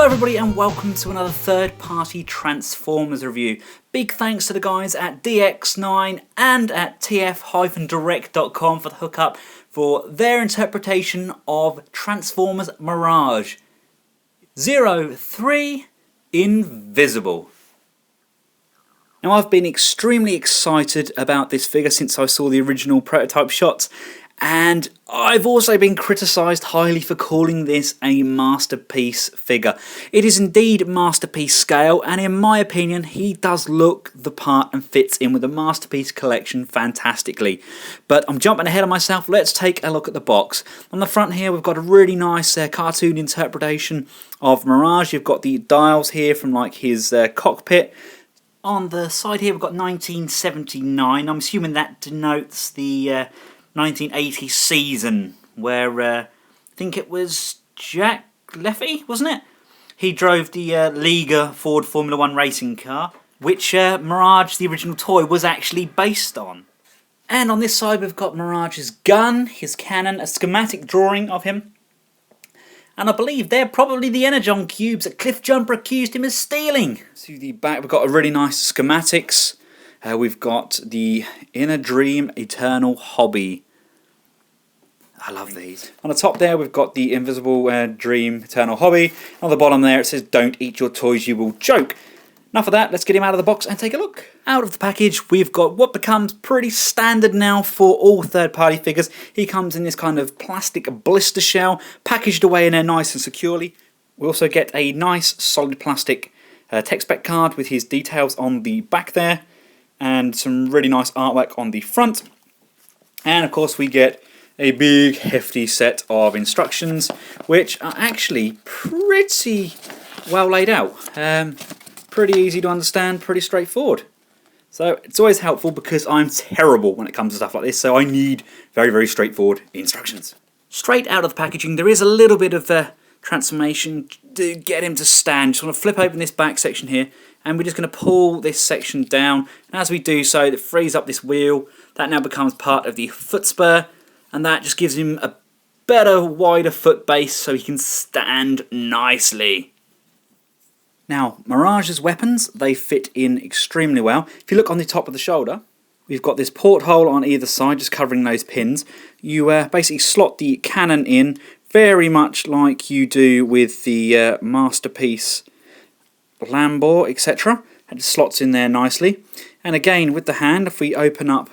Hello everybody and welcome to another third-party Transformers review. Big thanks to the guys at DX9 and at tf-direct.com for the hookup for their interpretation of Transformers Mirage. 03 Invisible. Now I've been extremely excited about this figure since I saw the original prototype shots, and I've also been criticised highly for calling this a masterpiece figure. It is indeed masterpiece scale, and in my opinion he does look the part and fits in with the masterpiece collection fantastically. But I'm jumping ahead of myself. Let's take a look at the box. On the front here we've got a really nice cartoon interpretation of Mirage. You've got the dials here from like his cockpit. On the side here we've got 1979. I'm assuming that denotes the 1980 season where I think it was Jack Leffey, wasn't it? He drove the Liga Ford Formula 1 racing car, which Mirage, the original toy, was actually based on. And on this side we've got Mirage's gun, his cannon, a schematic drawing of him. And I believe they're probably the Energon cubes that Cliffjumper accused him of stealing. To the back we've got a really nice schematics. We've got the Inner Dream Eternal Hobby. I love these. On the top there we've got the Invisible Dream Eternal Hobby. On the bottom there it says, "Don't eat your toys, you will choke." Enough of that, let's get him out of the box and take a look. Out of the package we've got what becomes pretty standard now for all third-party figures. He comes in this kind of plastic blister shell, packaged away in there nice and securely. We also get a nice solid plastic tech spec card with his details on the back there, and some really nice artwork on the front. And of course we get a big hefty set of instructions which are actually pretty well laid out. Pretty easy to understand, pretty straightforward. So it's always helpful because I'm terrible when it comes to stuff like this, so I need very, very straightforward instructions. Straight out of the packaging there is a little bit of transformation to get him to stand. Just want to flip open this back section here, and we're just going to pull this section down, and as we do so it frees up this wheel. That now becomes part of the foot spur, and that just gives him a better, wider foot base so he can stand nicely. Now, Mirage's weapons, they fit in extremely well. If you look on the top of the shoulder, we've got this porthole on either side, just covering those pins. You basically slot the cannon in, very much like you do with the Masterpiece Lambor, etc. It slots in there nicely. And again, with the hand, if we open up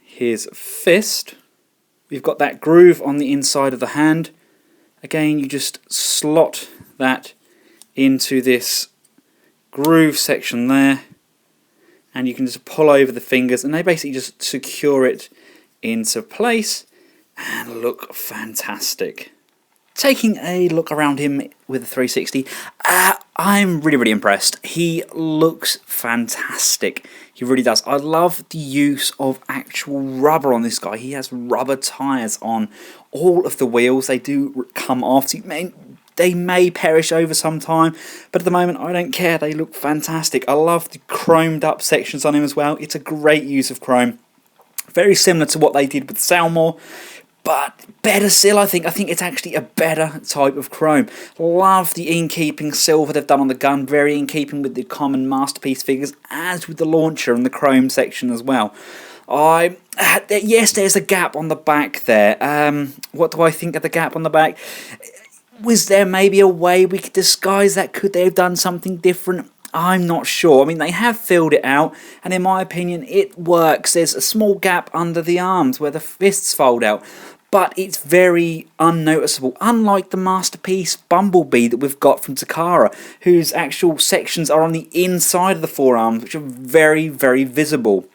his fist, we've got that groove on the inside of the hand. Again, you just slot that into this groove section there, and you can just pull over the fingers and they basically just secure it into place and look fantastic. Taking a look around him with a 360, I'm really, really impressed. He looks fantastic. He really does. I love the use of actual rubber on this guy. He has rubber tyres on all of the wheels. They do come off. They may perish over some time, but at the moment I don't care. They look fantastic. I love the chromed up sections on him as well. It's a great use of chrome. Very similar to what they did with Salmor, but better still, I think. I think it's actually a better type of chrome. Love the in-keeping silver they've done on the gun. Very in-keeping with the common Masterpiece figures, as with the launcher and the chrome section as well. Yes, there's a gap on the back there. What do I think of the gap on the back? Was there maybe a way we could disguise that? Could they have done something different? I'm not sure. I mean, they have filled it out, and in my opinion, it works. There's a small gap under the arms where the fists fold out, but it's very unnoticeable, unlike the Masterpiece Bumblebee that we've got from Takara, whose actual sections are on the inside of the forearms, which are very, very visible.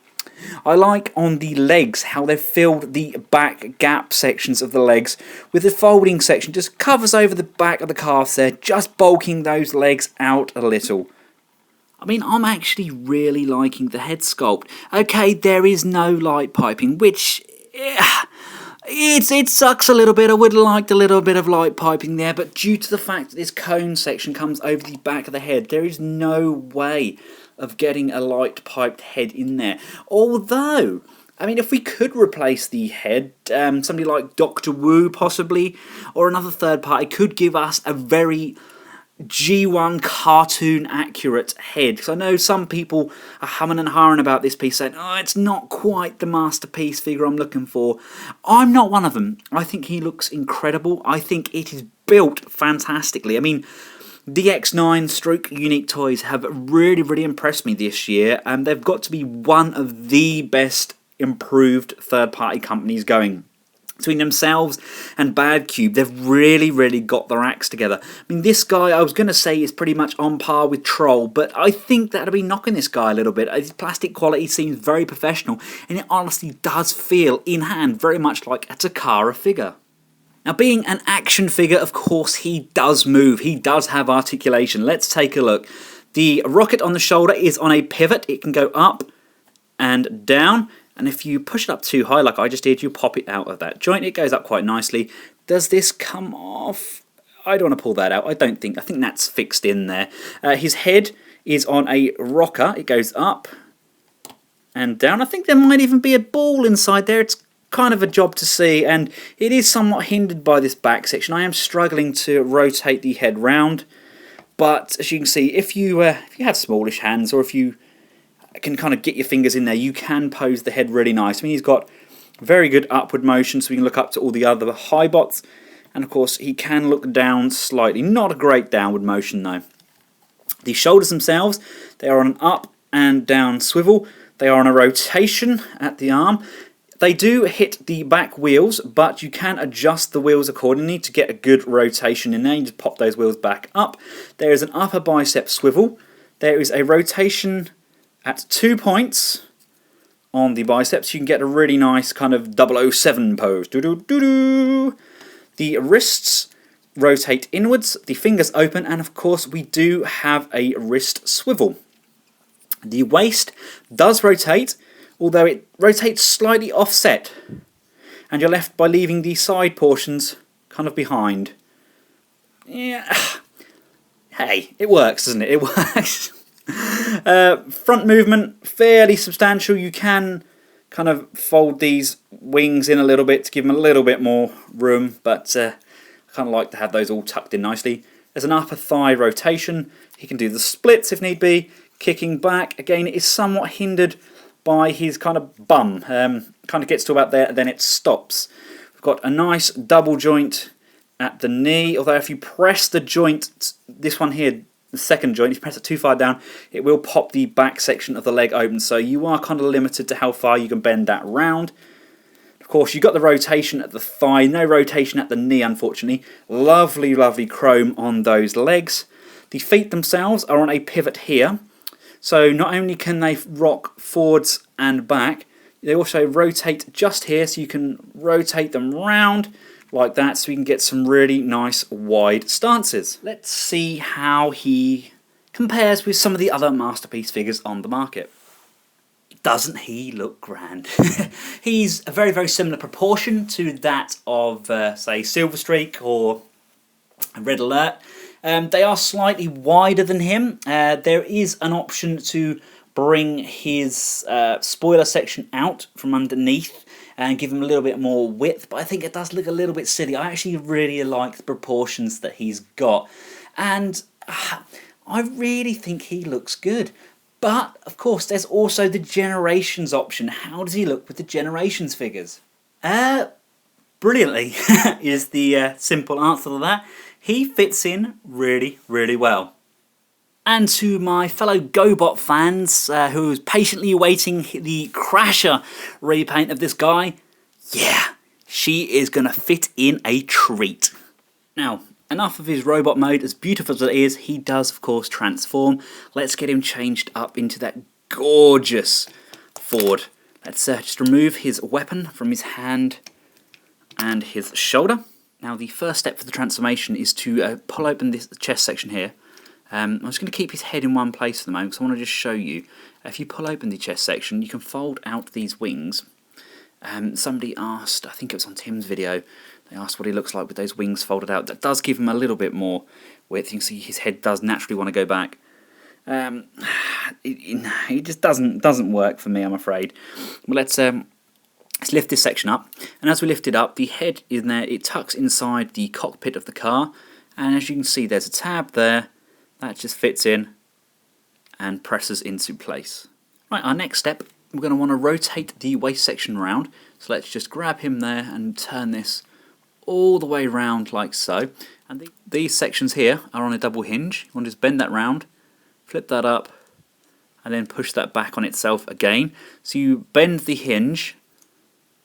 I like on the legs how they've filled the back gap sections of the legs with the folding section. Just covers over the back of the calves there, just bulking those legs out a little. I mean, I'm actually really liking the head sculpt. Okay, there is no light piping, which it sucks a little bit. I would have liked a little bit of light piping there, but due to the fact that this cone section comes over the back of the head, there is no way of getting a light piped head in there. Although, I mean, if we could replace the head, somebody like Dr. Wu possibly, or another third party could give us a very G1 cartoon accurate head. Because I know some people are humming and hawing about this piece, saying, oh, it's not quite the masterpiece figure I'm looking for. I'm not one of them. I think he looks incredible. I think it is built fantastically. I mean, DX9 stroke Unique Toys have really impressed me this year, and they've got to be one of the best improved third-party companies going. Between themselves and Bad Cube, they've really got their acts together. I mean, this guy, I was going to say, is pretty much on par with Troll, but I think that'll be knocking this guy a little bit. His plastic quality seems very professional, and it honestly does feel, in hand, very much like a Takara figure. Now, being an action figure, of course, he does move. He does have articulation. Let's take a look. The rocket on the shoulder is on a pivot. It can go up and down. And if you push it up too high, like I just did, you pop it out of that joint. It goes up quite nicely. Does this come off? I don't want to pull that out. I think that's fixed in there. His head is on a rocker. It goes up and down. I think there might even be a ball inside there. It's kind of a job to see, and it is somewhat hindered by this back section. I am struggling to rotate the head round, but as you can see, if you have smallish hands, or if you can kind of get your fingers in there, you can pose the head really nice. I mean, he's got very good upward motion, so we can look up to all the other high bots, and of course he can look down slightly. Not a great downward motion though. The shoulders themselves, they are on an up and down swivel. They are on a rotation at the arm. They do hit the back wheels, but you can adjust the wheels accordingly to get a good rotation in there. You just pop those wheels back up. There is an upper bicep swivel. There is a rotation at 2 points on the biceps. You can get a really nice kind of 007 pose. The wrists rotate inwards, the fingers open, and of course we do have a wrist swivel. The waist does rotate, although it rotates slightly offset, and you're left by leaving the side portions kind of behind. Yeah, hey, it works, doesn't it? It works. Front movement, fairly substantial. You can kind of fold these wings in a little bit to give them a little bit more room, but I kind of like to have those all tucked in nicely. There's an upper thigh rotation. He can do the splits if need be. Kicking back, again, it is somewhat hindered by his kind of bum. Kind of gets to about there, then it stops. We've got a nice double joint at the knee, although if you press the joint, this one here, the second joint, if you press it too far down, it will pop the back section of the leg open, so you are kind of limited to how far you can bend that round. Of course, you've got the rotation at the thigh, no rotation at the knee, unfortunately. Lovely chrome on those legs. The feet themselves are on a pivot here, so not only can they rock forwards and back, they also rotate just here, so you can rotate them round like that, so we can get some really nice wide stances. Let's see how he compares with some of the other Masterpiece figures on the market. Doesn't he look grand? He's a very similar proportion to that of, say, Silver Streak or Red Alert. They are slightly wider than him. There is an option to bring his spoiler section out from underneath and give him a little bit more width, but I think it does look a little bit silly. I actually really like the proportions that he's got, and I really think he looks good. But, of course, there's also the Generations option. How does he look with the Generations figures? Brilliantly is the simple answer to that. He fits in really well. And to my fellow GoBot fans who was patiently awaiting the Crasher repaint of this guy, yeah, she is going to fit in a treat. Now, enough of his robot mode. As beautiful as it is, he does, of course, transform. Let's get him changed up into that gorgeous Ford. Let's just remove his weapon from his hand and his shoulder. Now, the first step for the transformation is to pull open this chest section here. I'm just going to keep his head in one place for the moment, because I want to just show you. If you pull open the chest section, you can fold out these wings. Somebody asked, I think it was on Tim's video, they asked what he looks like with those wings folded out. That does give him a little bit more width. You can see his head does naturally want to go back. It just doesn't work for me, I'm afraid. But let's lift this section up, and as we lift it up, the head in there, it tucks inside the cockpit of the car, and as you can see there's a tab there that just fits in and presses into place. Right, our next step, we're going to want to rotate the waist section round, so let's just grab him there and turn this all the way round like so. And these sections here are on a double hinge. You want to just bend that round, flip that up, and then push that back on itself again. So you bend the hinge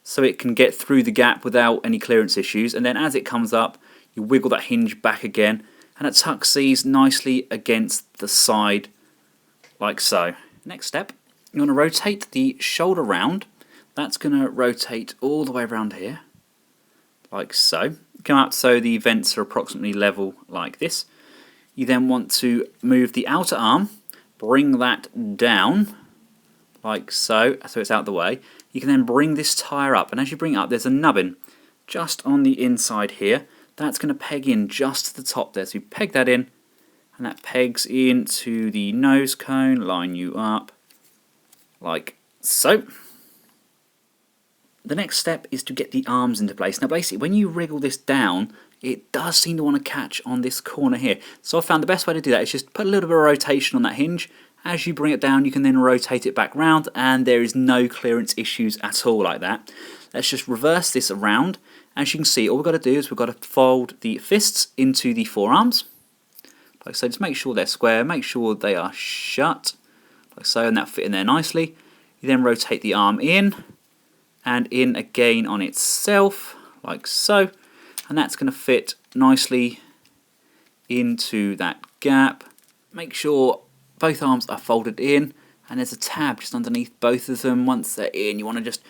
so it can get through the gap without any clearance issues, and then as it comes up you wiggle that hinge back again and it tucks these nicely against the side like so. Next step, you want to rotate the shoulder round. That's going to rotate all the way around here like so. Come out so the vents are approximately level like this. You then want to move the outer arm, bring that down like so it's out the way. You can then bring this tyre up, and as you bring it up there's a nubbin just on the inside here. That's going to peg in just to the top there, so you peg that in and that pegs into the nose cone, line you up like so. The next step is to get the arms into place. Now basically when you wriggle this down, it does seem to want to catch on this corner here. So I found the best way to do that is just put a little bit of rotation on that hinge. As you bring it down you can then rotate it back round and there is no clearance issues at all like that. Let's just reverse this around. As you can see, all we've got to do is we've got to fold the fists into the forearms. Like so, just make sure they're square, make sure they are shut. Like so, and that fit in there nicely. You then rotate the arm in and in again on itself like so, and that's going to fit nicely into that gap. Make sure both arms are folded in and there's a tab just underneath both of them. Once they're in you want to just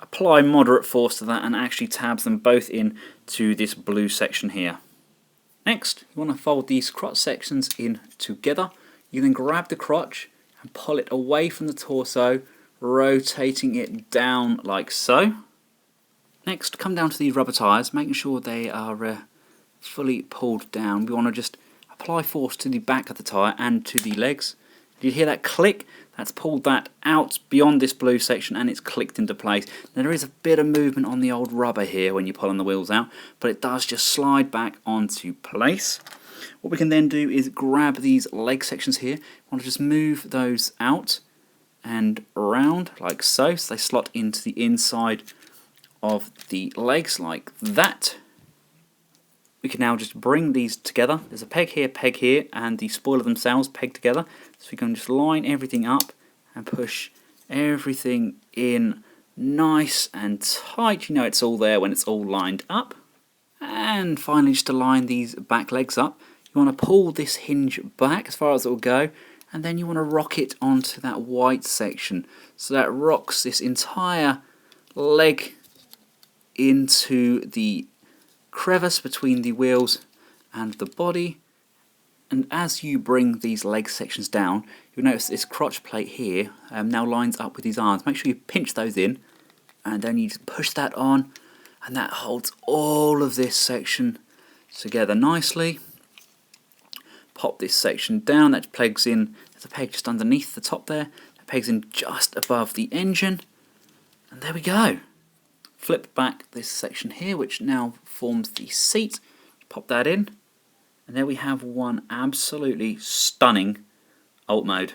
apply moderate force to that and actually tabs them both in to this blue section here. Next you want to fold these crotch sections in together. You then grab the crotch and pull it away from the torso, rotating it down like so. Next, come down to these rubber tyres, making sure they are fully pulled down. We want to just apply force to the back of the tyre and to the legs. Did you hear that click? That's pulled that out beyond this blue section and it's clicked into place. Now there is a bit of movement on the old rubber here when you're pulling the wheels out, but it does just slide back onto place. What we can then do is grab these leg sections here. We want to just move those out and around like so, so they slot into the inside of the legs like that. We can now just bring these together. There's a peg here, and the spoiler themselves peg together. So we can just line everything up and push everything in nice and tight. You know it's all there when it's all lined up. And finally, just to line these back legs up, you want to pull this hinge back as far as it will go, and then you want to rock it onto that white section. So that rocks this entire leg into the crevice between the wheels and the body. And as you bring these leg sections down, you'll notice this crotch plate here now lines up with these arms. Make sure you pinch those in, and then you just push that on, and that holds all of this section together nicely. Pop this section down, that pegs in, there's a peg just underneath the top there, that pegs in just above the engine, and there we go. Flip back this section here, which now forms the seat, pop that in, and there we have one absolutely stunning alt mode.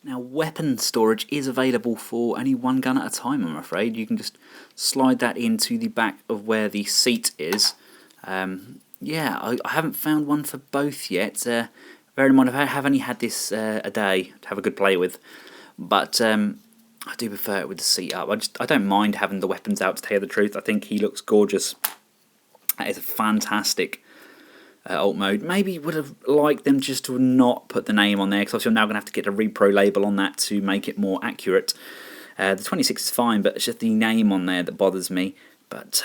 Now weapon storage is available for only one gun at a time, I'm afraid. You can just slide that into the back of where the seat is. Yeah, I haven't found one for both yet. Bear in mind, I have only had this a day to have a good play with, but I do prefer it with the seat up. I don't mind having the weapons out, to tell you the truth. I think he looks gorgeous. That is a fantastic alt mode. Maybe would have liked them just to not put the name on there, because obviously I'm now going to have to get a repro label on that to make it more accurate. The 26 is fine, but it's just the name on there that bothers me. But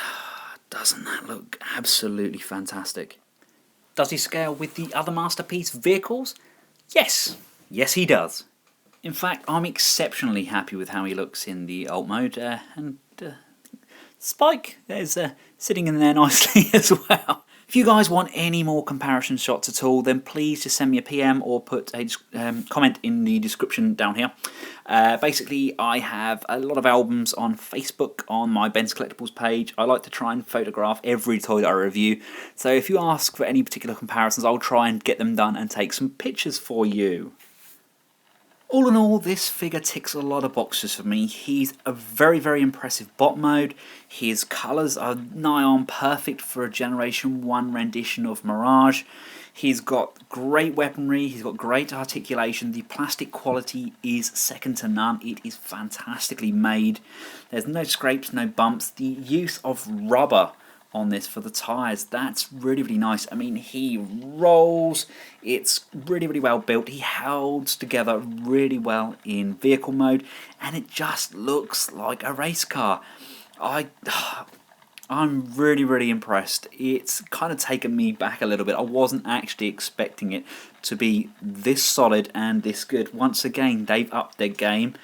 doesn't that look absolutely fantastic? Does he scale with the other Masterpiece vehicles? Yes. Yes, he does. In fact, I'm exceptionally happy with how he looks in the alt mode. And Spike, there's sitting in there nicely as well. If you guys want any more comparison shots at all, then please just send me a PM or put a comment in the description down here. Basically, I have a lot of albums on Facebook on my Ben's Collectibles page. I like to try and photograph every toy that I review. So if you ask for any particular comparisons, I'll try and get them done and take some pictures for you. All in all, this figure ticks a lot of boxes for me. He's a very, very impressive bot mode. His colours are nigh on perfect for a Generation 1 rendition of Mirage. He's got great weaponry, he's got great articulation, the plastic quality is second to none, it is fantastically made. There's no scrapes, no bumps. The use of rubber on this for the tyres, that's really, really nice. I mean, he rolls, it's really, really well built, he holds together really well in vehicle mode, and it just looks like a race car. I'm really, really impressed. It's kind of taken me back a little bit. I wasn't actually expecting it to be this solid and this good. Once again, they've upped their game,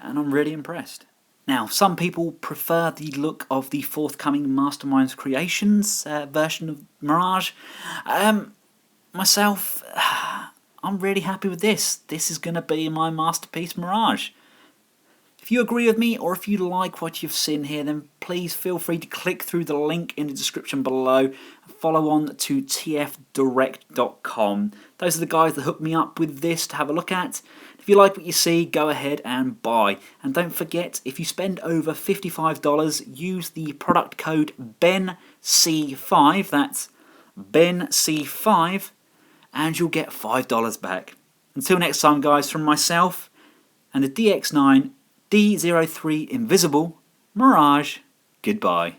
and I'm really impressed. Now, some people prefer the look of the forthcoming Masterminds Creations version of Mirage. Myself, I'm really happy with this. This is going to be my masterpiece Mirage. If you agree with me, or if you like what you've seen here, then please feel free to click through the link in the description below and follow on to tfdirect.com. Those are the guys that hooked me up with this to have a look at. If you like what you see, go ahead and buy. And don't forget, if you spend over $55, use the product code BNVCA, that's BNVCA, and you'll get $5 back. Until next time, guys, from myself and the DX9 D03 Invisible Mirage, goodbye.